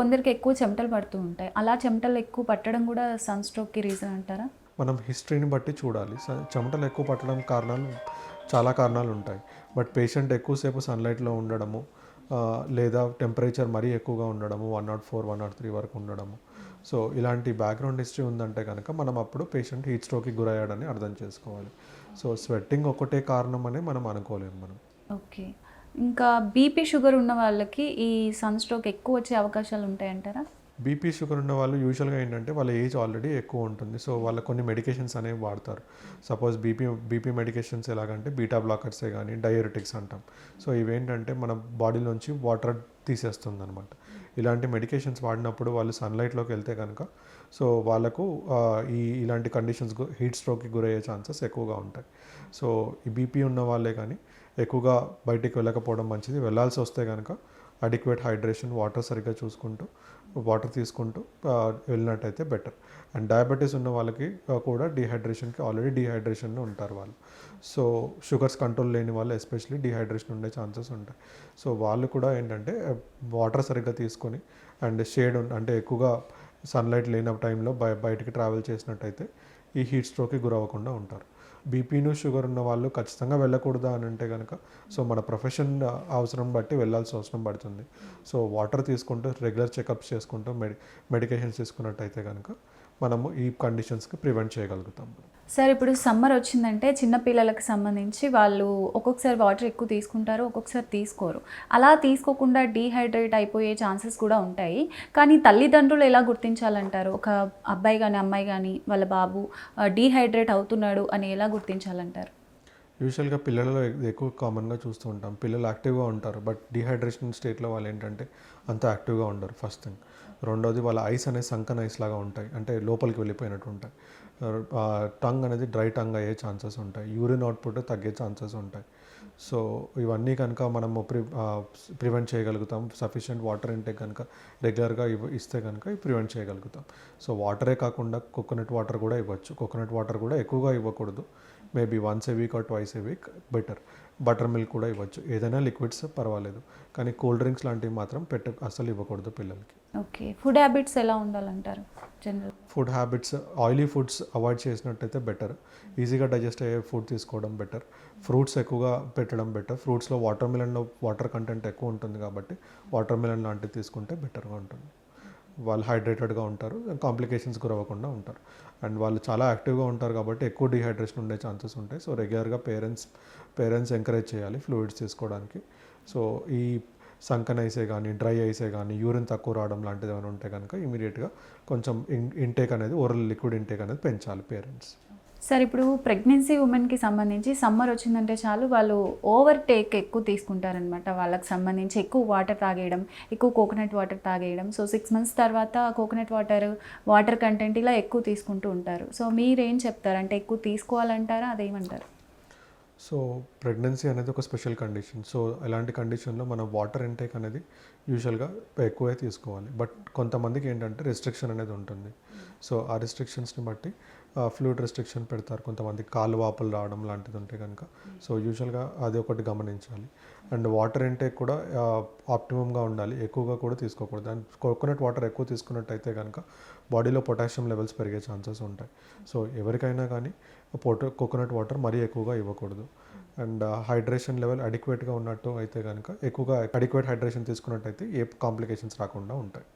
కొందరికి ఎక్కువ చెమటలు పడుతూ ఉంటాయి. అలా చెమటలు ఎక్కువ పట్టడం కూడా సన్ స్ట్రోక్‌కి రీజన్ అంటారా? మనం హిస్టరీని బట్టి చూడాలి. చెమటలు ఎక్కువ పట్టడం కారణాలు చాలా కారణాలు ఉంటాయి. బట్ పేషెంట్ ఎక్కువసేపు సన్‌లైట్‌లో ఉండడము, లేదా టెంపరేచర్ మరీ ఎక్కువగా ఉండడము, 104, 103 వరకు ఉండడము. సో, ఇలాంటి బ్యాక్‌గ్రౌండ్ హిస్టరీ ఉందంటే గనక మనం అప్పుడు పేషెంట్ హీట్ స్ట్రోక్‌కి గురయ్యాడని అర్థం చేసుకోవాలి. సో, స్వెట్టింగ్ ఒకటే కారణం అని మనం అనుకోలేము మనం. ఓకే. ఇంకా బీపీ, షుగర్ ఉన్న వాళ్ళకి ఈ సన్ స్ట్రోక్ ఎక్కువ వచ్చే అవకాశాలు ఉంటాయంటారా? బీపీ, షుగర్ ఉన్న వాళ్ళు యూజువల్‌గా ఏంటంటే వాళ్ళ ఏజ్ ఆల్రెడీ ఎక్కువ ఉంటుంది. సో, వాళ్ళు కొన్ని మెడికేషన్స్ అనేవి వాడతారు. సపోజ్ బీపీ మెడికేషన్స్ ఎలాగంటే బీటా బ్లాకర్సే గానీ, డయూరెటిక్స్ అంటాం. సో, ఇవేంటంటే మన బాడీలోంచి వాటర్ తీసేస్తుందనమాట. ఇలాంటి మెడికేషన్స్ వాడినప్పుడు వాళ్ళు సన్‌లైట్‌లోకి వెళ్తే గనక సో, వాళ్ళకు ఇలాంటి కండిషన్స్ హీట్ స్ట్రోక్‌కి గురయ్యే ఛాన్సెస్ ఎక్కువగా ఉంటాయి. సో, ఈ బీపీ ఉన్న వాళ్ళే కానీ ఎక్కువగా బయటికి వెళ్ళకపోవడం మంచిది. వెళ్ళాల్సి వస్తే గనక అడిక్వేట్ హైడ్రేషన్, వాటర్ సరిగ్గా చూసుకుంటూ, వాటర్ తీసుకుంటూ వెళ్ళినట్టయితే బెటర్. అండ్ డయాబెటీస్ ఉన్న వాళ్ళకి కూడా డీహైడ్రేషన్కి ఆల్రెడీ డీహైడ్రేషన్లో ఉంటారు వాళ్ళు. సో, షుగర్స్ కంట్రోల్ లేని వాళ్ళు ఎస్పెషల్లీ డీహైడ్రేషన్ ఉండే ఛాన్సెస్ ఉంటాయి. సో, వాళ్ళు కూడా ఏంటంటే వాటర్ సరిగ్గా తీసుకొని అండ్ అంటే ఎక్కువగా సన్లైట్ లేని టైంలో బయటికి ట్రావెల్ చేసినట్టయితే ఈ హీట్ స్ట్రోక్కి గురవ్వకుండా ఉంటారు. బీపీను, షుగర్ ఉన్న వాళ్ళు ఖచ్చితంగా వెళ్ళకూడదా అని అంటే కనుక సో, మన ప్రొఫెషన్ అవసరం బట్టి వెళ్ళాల్సిన అవసరం పడుతుంది. సో, వాటర్ తీసుకుంటూ రెగ్యులర్ చెకప్స్ చేసుకుంటూ మెడికేషన్స్ తీసుకున్నట్టయితే కనుక మనము ఈ కండిషన్స్కి ప్రివెంట్ చేయగలుగుతాం. సార్, ఇప్పుడు సమ్మర్ వచ్చిందంటే చిన్న పిల్లలకు సంబంధించి వాళ్ళు ఒక్కొక్కసారి వాటర్ ఎక్కువ తీసుకుంటారు, ఒక్కొక్కసారి తీసుకోరు. అలా తీసుకోకుండా డీహైడ్రేట్ అయిపోయే ఛాన్సెస్ కూడా ఉంటాయి. కానీ తల్లిదండ్రులు ఎలా గుర్తించాలంటారు? ఒక అబ్బాయి కానీ, అమ్మాయి కానీ వాళ్ళ బాబు డీహైడ్రేట్ అవుతున్నాడు అని ఎలా గుర్తించాలంటారు? యూజువల్గా పిల్లలలో ఎక్కువ కామన్గా చూస్తూ ఉంటాం. పిల్లలు యాక్టివ్గా ఉంటారు. బట్ డీహైడ్రేషన్ స్టేట్లో వాళ్ళు ఏంటంటే అంత యాక్టివ్గా ఉండరు ఫస్ట్ థింగ్. రెండోది వాళ్ళ ఐస్ అనేది సంకన్ ఐస్ లాగా ఉంటాయి. అంటే లోపలికి వెళ్ళిపోయినట్టు ఉంటాయి. టంగ్ అనేది డ్రై టంగ్ అయ్యే ఛాన్సెస్ ఉంటాయి. యూరిన్ అవుట్పుట్ తగ్గే ఛాన్సెస్ ఉంటాయి. సో, ఇవన్నీ కనుక మనము ప్రివెంట్ చేయగలుగుతాం. సఫిషియెంట్ వాటర్ ఇంటేక్ కనుక రెగ్యులర్గా ఇస్తే కనుక ప్రివెంట్ చేయగలుగుతాం. సో, వాటరే కాకుండా కోకోనట్ వాటర్ కూడా ఇవ్వచ్చు. కోకోనట్ వాటర్ కూడా ఎక్కువగా ఇవ్వకూడదు. Maybe once A week or twice A week better. Butter milk కూడా ఇవ్వచ్చు. ఏదైనా లిక్విడ్స్ పర్వాలేదు. కానీ కూల్ డ్రింక్స్ లాంటివి మాత్రం అస్సలు ఇవ్వకూడదు పిల్లలకి. ఓకే. ఫుడ్ హ్యాబిట్స్ ఎలా ఉండాలంటారు general? Food habits oily foods avoid చేసినట్టయితే బెటర్. ఈజీగా డైజెస్ట్ అయ్యే ఫుడ్ తీసుకోవడం బెటర్. ఫ్రూట్స్ ఎక్కువగా పెట్టడం బెటర్. ఫ్రూట్స్లో వాటర్ మిలన్లో వాటర్ కంటెంట్ ఎక్కువ ఉంటుంది కాబట్టి వాటర్ మిలన్ లాంటివి తీసుకుంటే బెటర్గా ఉంటుంది. వాళ్ళు హైడ్రేటెడ్గా ఉంటారు, కాంప్లికేషన్స్ గురవ్వకుండా ఉంటారు. అండ్ వాళ్ళు చాలా యాక్టివ్గా ఉంటారు కాబట్టి ఎక్కువ డీహైడ్రేషన్ ఉండే ఛాన్సెస్ ఉంటాయి. సో, రెగ్యులర్గా పేరెంట్స్ ఎంకరేజ్ చేయాలి ఫ్లూయిడ్స్ తీసుకోవడానికి. సో, ఈ సంకన్ ఐసే కానీ, డ్రై ఐసే కానీ, యూరిన్ తక్కువ రావడం లాంటిది ఏమైనా ఉంటే కనుక ఇమీడియట్గా కొంచెం ఇంటేక్ అనేది ఓరల్ లిక్విడ్ ఇంటేక్ అనేది పెంచాలి పేరెంట్స్. సార్, ఇప్పుడు ప్రెగ్నెన్సీ ఉమెన్కి సంబంధించి సమ్మర్ వచ్చిందంటే చాలు వాళ్ళు ఓవర్ టేక్ ఎక్కువ తీసుకుంటారనమాట. వాళ్ళకి సంబంధించి ఎక్కువ వాటర్ తాగేయడం, ఎక్కువ కోకోనట్ వాటర్ తాగేయడం. సో 6 months తర్వాత కోకోనట్ వాటర్ కంటెంట్ ఇలా ఎక్కువ తీసుకుంటూ ఉంటారు. సో మీరేం చెప్తారు? అంటే ఎక్కువ తీసుకోవాలంటారా? అదేమంటారు? సో, ప్రెగ్నెన్సీ అనేది ఒక స్పెషల్ కండిషన్. సో, ఇలాంటి కండిషన్లో మనం వాటర్ ఇంటేక్ అనేది యూజువల్గా ఎక్కువే తీసుకోవాలి. బట్ కొంతమందికి ఏంటంటే రెస్ట్రిక్షన్ అనేది ఉంటుంది. సో, ఆ రెస్ట్రిక్షన్స్ని బట్టి ఫ్లూయిడ్ రెస్ట్రిక్షన్ పెడతారు. కొంతమంది కాళ్ళు వాపులు రావడం లాంటిది ఉంటే కనుక సో, యూజువల్గా అది ఒకటి గమనించాలి. అండ్ వాటర్ ఇంటేక్ కూడా ఆప్టిమమ్గా ఉండాలి. ఎక్కువగా కూడా తీసుకోకూడదు. అండ్ కోకోనట్ వాటర్ ఎక్కువ తీసుకున్నట్టయితే కనుక బాడీలో పొటాషియం లెవెల్స్ పెరిగే ఛాన్సెస్ ఉంటాయి. సో, ఎవరికైనా కానీ కోకోనట్ వాటర్ మరీ ఎక్కువగా ఇవ్వకూడదు. అండ్ హైడ్రేషన్ లెవెల్ అడిక్వేట్గా ఉన్నట్టు అయితే కనుక ఎక్కువగా అడిక్వేట్ హైడ్రేషన్ తీసుకున్నట్టయితే ఏ కాంప్లికేషన్స్ రాకుండా ఉంటాయి.